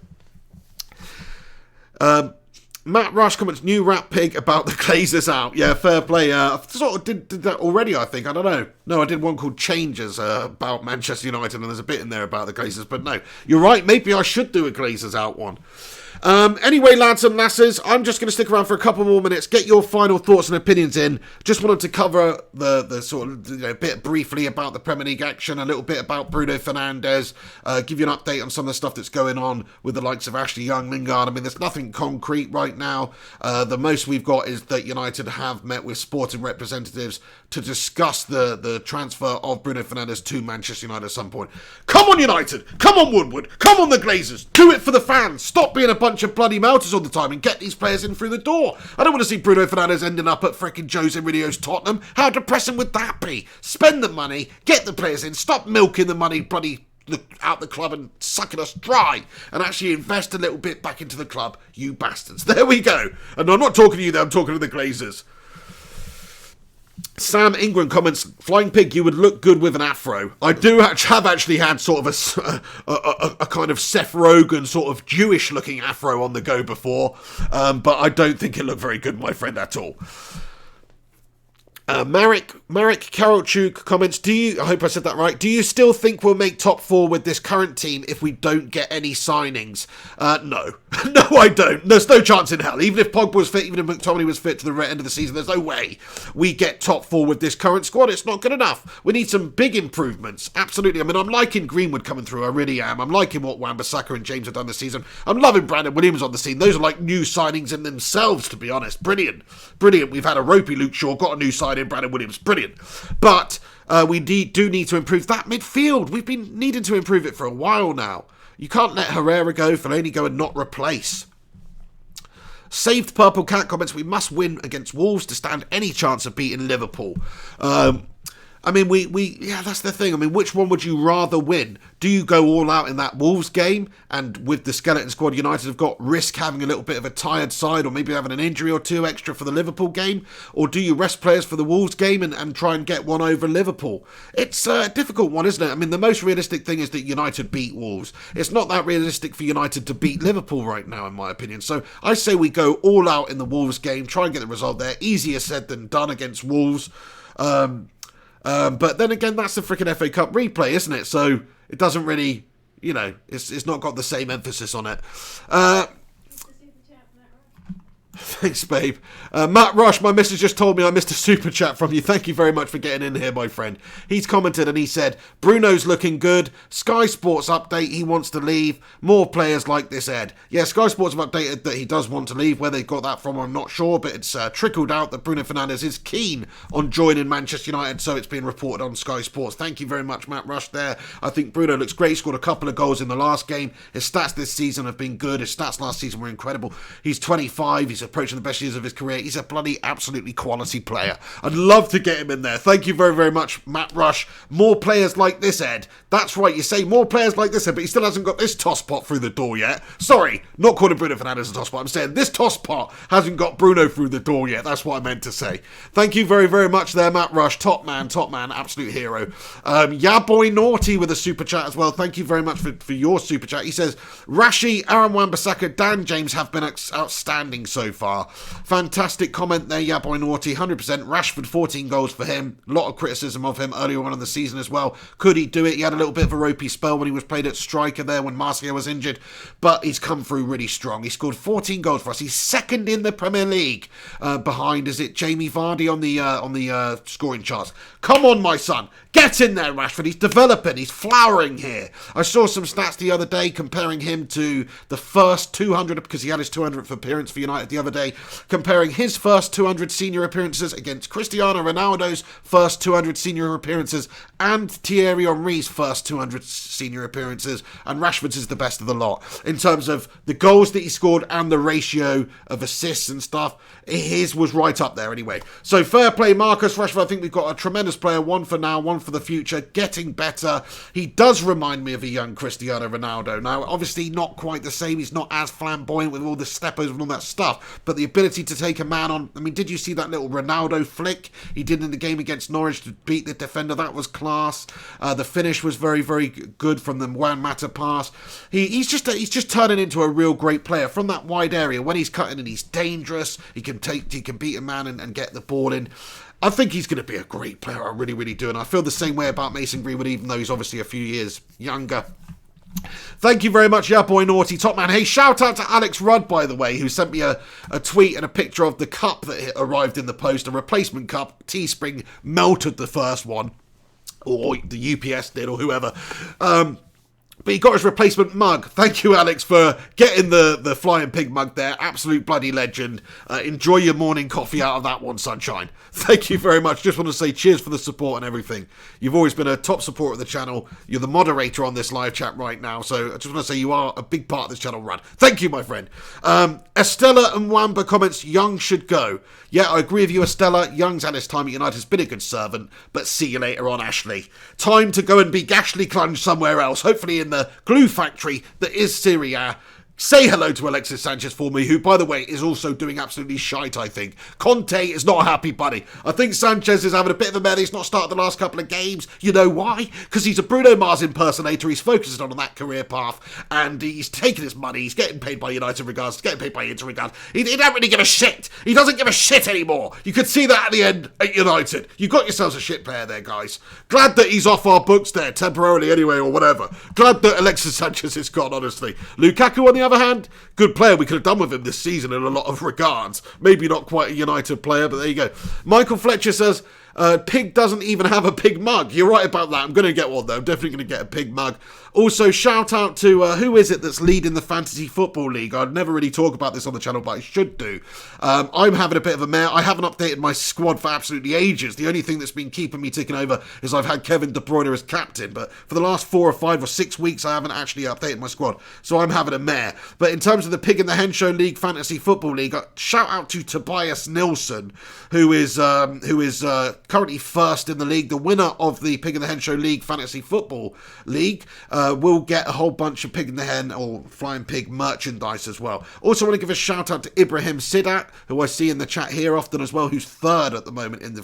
Matt Rush comments, new rap Pig about the Glazers out. Yeah, fair play. I sort of did that already, I think. I don't know. No, I did one called Changes about Manchester United, and there's a bit in there about the Glazers. But no, you're right. Maybe I should do a Glazers out one. Anyway, lads and lasses, I'm just going to stick around for a couple more minutes, get your final thoughts and opinions in. Just wanted to cover the sort of bit briefly about the Premier League action, a little bit about Bruno Fernandes, give you an update on some of the stuff that's going on with the likes of Ashley Young, Lingard. I mean, there's nothing concrete right now. The most we've got is that United have met with sporting representatives to discuss the transfer of Bruno Fernandes to Manchester United at some point. Come on, United! Come on, Woodward! Come on, the Glazers! Do it for the fans! Stop being a bunch of bloody melters all the time and get these players in through the door. I don't want to see Bruno Fernandes ending up at freaking Jose Mourinho's Tottenham. How depressing would that be? Spend the money, get the players in, stop milking the money bloody out the club and sucking us dry, and actually invest a little bit back into the club, you bastards. There we go. And I'm not talking to you there, I'm talking to the Glazers. Sam Ingram comments, Flying Pig, you would look good with an afro. I have actually had sort of a kind of Seth Rogen sort of Jewish looking afro on the go before, but I don't think it looked very good, my friend, at all. Marek Karolchuk comments, I hope I said that right, do you still think we'll make top 4 with this current team if we don't get any signings? No. No, I don't. There's no chance in hell. Even if Pogba was fit, even if McTominay was fit to the end of the season, there's no way we get top 4 with this current squad. It's not good enough. We need some big improvements. Absolutely. I mean, I'm liking Greenwood coming through. I really am. I'm liking what Wan-Bissaka and James have done this season. I'm loving Brandon Williams on the scene. Those are like new signings in themselves, to be honest. Brilliant. Brilliant. We've had a ropey Luke Shaw, got a new signing, Brandon Williams. Brilliant. But we do need to improve that midfield. We've been needing to improve it for a while now. You can't let Herrera go, Fellaini go and not replace. Saved Purple Cat comments, we must win against Wolves to stand any chance of beating Liverpool. I mean, yeah, that's the thing. I mean, which one would you rather win? Do you go all out in that Wolves game? And with the skeleton squad, United have got risk having a little bit of a tired side or maybe having an injury or two extra for the Liverpool game? Or do you rest players for the Wolves game and try and get one over Liverpool? It's a difficult one, isn't it? I mean, the most realistic thing is that United beat Wolves. It's not that realistic for United to beat Liverpool right now, in my opinion. So I say we go all out in the Wolves game, try and get the result there. Easier said than done against Wolves. But then again, that's the freaking FA Cup replay, isn't it? So it doesn't really, it's not got the same emphasis on it. Thanks, babe. Matt Rush, my missus just told me I missed a super chat from you. Thank you very much for getting in here, my friend. He's commented and he said, Bruno's looking good. Sky Sports update, he wants to leave. More players like this, Ed. Yeah, Sky Sports have updated that he does want to leave. Where they got that from, I'm not sure, but it's trickled out that Bruno Fernandes is keen on joining Manchester United, so it's been reported on Sky Sports. Thank you very much, Matt Rush, there. I think Bruno looks great. He scored a couple of goals in the last game. His stats this season have been good. His stats last season were incredible. He's 25. He's approaching the best years of his career. He's a bloody absolutely quality player. I'd love to get him in there. Thank you very, very much, Matt Rush. More players like this, Ed. That's right, you say more players like this, Ed, but he still hasn't got this tosspot through the door yet. Sorry, not calling Bruno Fernandes a tosspot. I'm saying this tosspot hasn't got Bruno through the door yet. That's what I meant to say. Thank you very, very much there, Matt Rush. Top man, absolute hero. Yeah Boy Naughty with a super chat as well. Thank you very much for your super chat. He says, Rashi, Aaron Wan-Bissaka, Dan James have been outstanding so far. Fantastic comment there, yeah Boy Naughty. 100%. Rashford, 14 goals for him. A lot of criticism of him earlier on in the season as well. Could he do it? He had a little bit of a ropey spell when he was played at striker there when Martial was injured, but he's come through really strong. He scored 14 goals for us. He's second in the Premier League behind, is it Jamie Vardy on the scoring charts? Come on, my son. Get in there, Rashford. He's developing. He's flowering here. I saw some stats the other day comparing him to the first 200, because he had his 200th appearance for United the other day, comparing his first 200 senior appearances against Cristiano Ronaldo's first 200 senior appearances and Thierry Henry's first 200 senior appearances, and Rashford's is the best of the lot. In terms of the goals that he scored and the ratio of assists and stuff, his was right up there anyway. So fair play, Marcus Rashford. I think we've got a tremendous player, one for now, one for the future, getting better. He does remind me of a young Cristiano Ronaldo. Now, obviously not quite the same. He's not as flamboyant with all the steppers and all that stuff, but the ability to take a man on. I mean, did you see that little Ronaldo flick he did in the game against Norwich to beat the defender? That was class. The finish was very, very good from the Juan Mata pass. He's just turning into a real great player from that wide area. When he's cutting and he's dangerous, he can beat a man and get the ball in. I think he's going to be a great player. I really, really do. And I feel the same way about Mason Greenwood, even though he's obviously a few years younger. Thank you very much, yeah boy Naughty, top man. Hey, shout out to Alex Rudd, by the way, who sent me a tweet and a picture of the cup that arrived in the post, a replacement cup. Teespring melted the first one, or the UPS did, or whoever. But he got his replacement mug. Thank you, Alex, for getting the Flying Pig mug there. Absolute bloody legend. Enjoy your morning coffee out of that one, sunshine. Thank you very much. Just want to say cheers for the support and everything. You've always been a top supporter of the channel. You're the moderator on this live chat right now. So I just want to say you are a big part of this channel run. Thank you, my friend. Estella and Wamba comments, Young should go. Yeah, I agree with you, Estella. Young's had his time at United, has been a good servant, but see you later on, Ashley. Time to go and be gashly clunged somewhere else, hopefully in the glue factory that is Syria. Say hello to Alexis Sanchez for me, who, by the way, is also doing absolutely shite, I think. Conte is not a happy bunny. I think Sanchez is having a bit of a melly. He's not started the last couple of games. You know why? Because he's a Bruno Mars impersonator. He's focused on that career path, and he's taking his money. He's getting paid by United regards, getting paid by Inter regards. He don't really give a shit. He doesn't give a shit anymore. You could see that at the end at United. You got yourselves a shit player there, guys. Glad that he's off our books there, temporarily anyway, or whatever. Glad that Alexis Sanchez is gone, honestly. Lukaku, on the other hand, good player. We could have done with him this season in a lot of regards. Maybe not quite a United player, but there you go. Michael Fletcher says, Pig doesn't even have a pig mug. You're right about that. I'm going to get one, though. I'm definitely going to get a pig mug. Also, shout out to, who is it that's leading the Fantasy Football League? I'd never really talk about this on the channel, but I should do. I'm having a bit of a mare. I haven't updated my squad for absolutely ages. The only thing that's been keeping me ticking over is I've had Kevin De Bruyne as captain, but for the last 4 or 5 or 6 weeks, I haven't actually updated my squad, so I'm having a mare. But in terms of the Pig and the Hen Show League Fantasy Football League, shout out to Tobias Nilsson, who is currently first in the league. The winner of the Pig and the Hen Show League Fantasy Football League will get a whole bunch of Pig and the Hen or Flying Pig merchandise as well. Also want to give a shout out to Ibrahim Sidat, who I see in the chat here often as well, who's third at the moment in the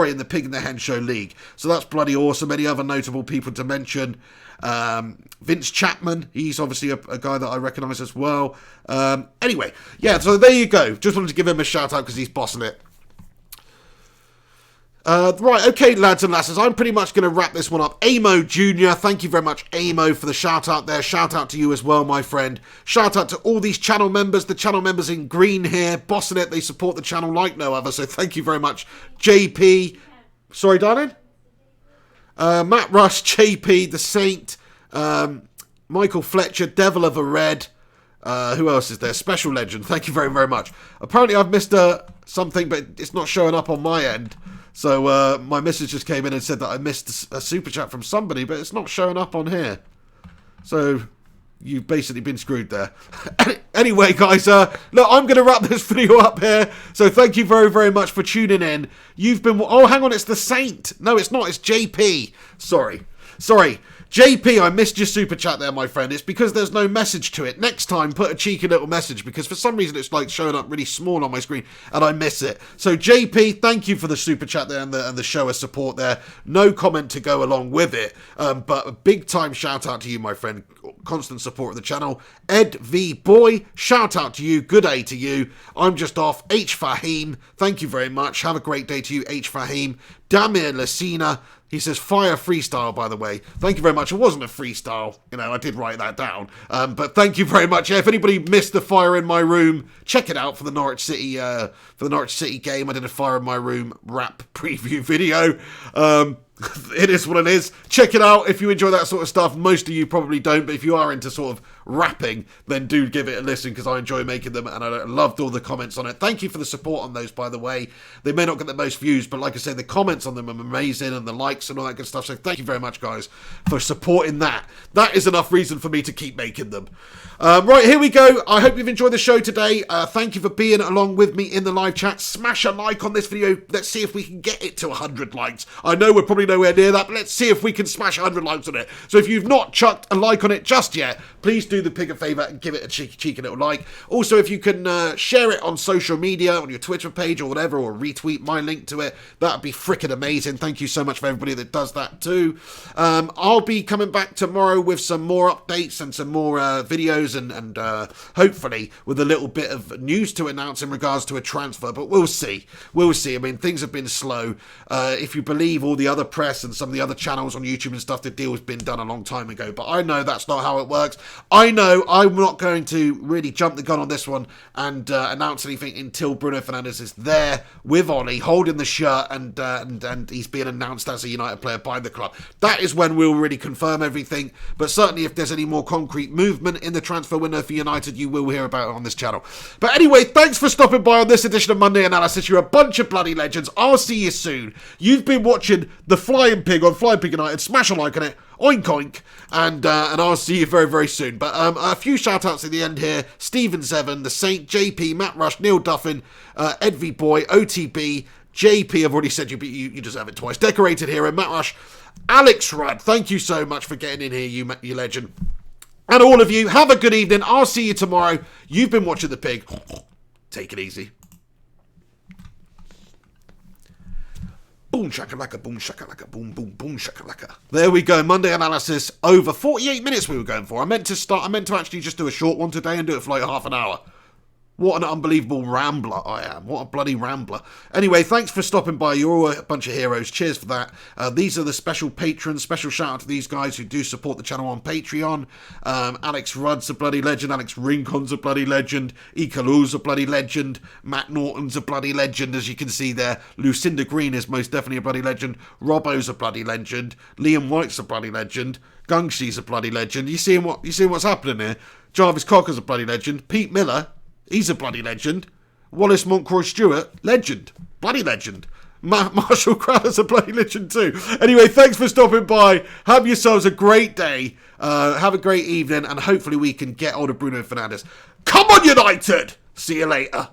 in the Pig and the Hen Show League. So that's bloody awesome. Any other notable people to mention? Vince Chapman, he's obviously a guy that I recognise as well. Anyway, yeah, so there you go. Just wanted to give him a shout out because he's bossing it. Right, okay, lads and lasses, I'm pretty much going to wrap this one up. Amo Jr., thank you very much, Amo, for the shout out there. Shout out to you as well, my friend. Shout out to all these channel members, the channel members in green here, bossing it. They support the channel like no other, so thank you very much. JP, sorry, darling? Matt Rush, JP, The Saint, Michael Fletcher, Devil of a Red. Who else is there? Special Legend, thank you very, very much. Apparently I've missed something, but it's not showing up on my end. So my message just came in and said that I missed a super chat from somebody, but it's not showing up on here. So you've basically been screwed there. Anyway, guys, look, I'm going to wrap this video up here. So thank you very, very much for tuning in. You've been... Oh, hang on, it's The Saint. No, it's not. It's JP. Sorry. JP, I missed your super chat there, my friend. It's because there's no message to it. Next time, put a cheeky little message, because for some reason it's like showing up really small on my screen, and I miss it. So JP, thank you for the super chat there and the show of support there. No comment to go along with it, but a big time shout out to you, my friend. Constant support of the channel. Ed V Boy, shout out to you. Good day to you. I'm just off. H Fahim, thank you very much. Have a great day to you, H Fahim. Damir Lasina, he says, fire freestyle, by the way. Thank you very much. It wasn't a freestyle. You know, I did write that down. But thank you very much. Yeah, if anybody missed the Fire in My Room, check it out for the Norwich City game. I did a Fire in My Room rap preview video. It is what it is. Check it out if you enjoy that sort of stuff. Most of you probably don't, but if you are into sort of rapping, then do give it a listen, because I enjoy making them and I loved all the comments on it. Thank you for the support on those, by the way. They may not get the most views, but like I said, the comments on them are amazing, and the likes and all that good stuff. So thank you very much, guys, for supporting that. That is enough reason for me to keep making them. Right, here we go. I hope you've enjoyed the show today. Thank you for being along with me in the live chat. Smash a like on this video. Let's see if we can get it to 100 likes. I know we're probably nowhere near that, but let's see if we can smash 100 likes on it. So if you've not chucked a like on it just yet, please do the Pig a favour and give it a cheeky little like. Also, if you can share it on social media, on your Twitter page or whatever, or retweet my link to it, that would be freaking amazing. Thank you so much for everybody that does that too. I'll be coming back tomorrow with some more updates and some more videos and hopefully with a little bit of news to announce in regards to a transfer, but we'll see. I mean, things have been slow. If you believe all the other press and some of the other channels on YouTube and stuff, the deal's been done a long time ago, but I know that's not how it works. I know I'm not going to really jump the gun on this one and announce anything until Bruno Fernandes is there with Ollie holding the shirt and he's being announced as a United player by the club. That is when we'll really confirm everything, but certainly if there's any more concrete movement in the transfer window for United, you will hear about it on this channel. But anyway, thanks for stopping by on this edition of Monday Analysis. You're a bunch of bloody legends. I'll see you soon. You've been watching the Flying Pig on Flying Pig United. Smash a like on it. Oink oink, and I'll see you very, very soon. But a few shout-outs at the end here. Steven Seven, The Saint, JP, Matt Rush, Neil Duffin, Ed V Boy, OTB, JP, I've already said you deserve it twice. Decorated Hero, Matt Rush, Alex Rudd, thank you so much for getting in here, you legend. And all of you, have a good evening. I'll see you tomorrow. You've been watching The Pig. Take it easy. Boom shakalaka, boom shakalaka, boom boom boom shakalaka. There we go. Monday analysis over 48 minutes we were going for. I meant to actually just do a short one today and do it for like half an hour. What an unbelievable rambler I am. What a bloody rambler. Anyway, thanks for stopping by. You're all a bunch of heroes. Cheers for that. These are the special patrons. Special shout out to these guys who do support the channel on Patreon. Alex Rudd's a bloody legend. Alex Rincon's a bloody legend. Ikalu's a bloody legend. Matt Norton's a bloody legend, as you can see there. Lucinda Green is most definitely a bloody legend. Robbo's a bloody legend. Liam White's a bloody legend. Gungshi's a bloody legend. You seeing what's happening here? Jarvis Cocker's a bloody legend. Pete Miller, he's a bloody legend. Wallace Montcroy Stewart, legend. Bloody legend. Marshall Crowder's a bloody legend too. Anyway, thanks for stopping by. Have yourselves a great day. Have a great evening. And hopefully we can get hold of Bruno Fernandes. Come on, United! See you later.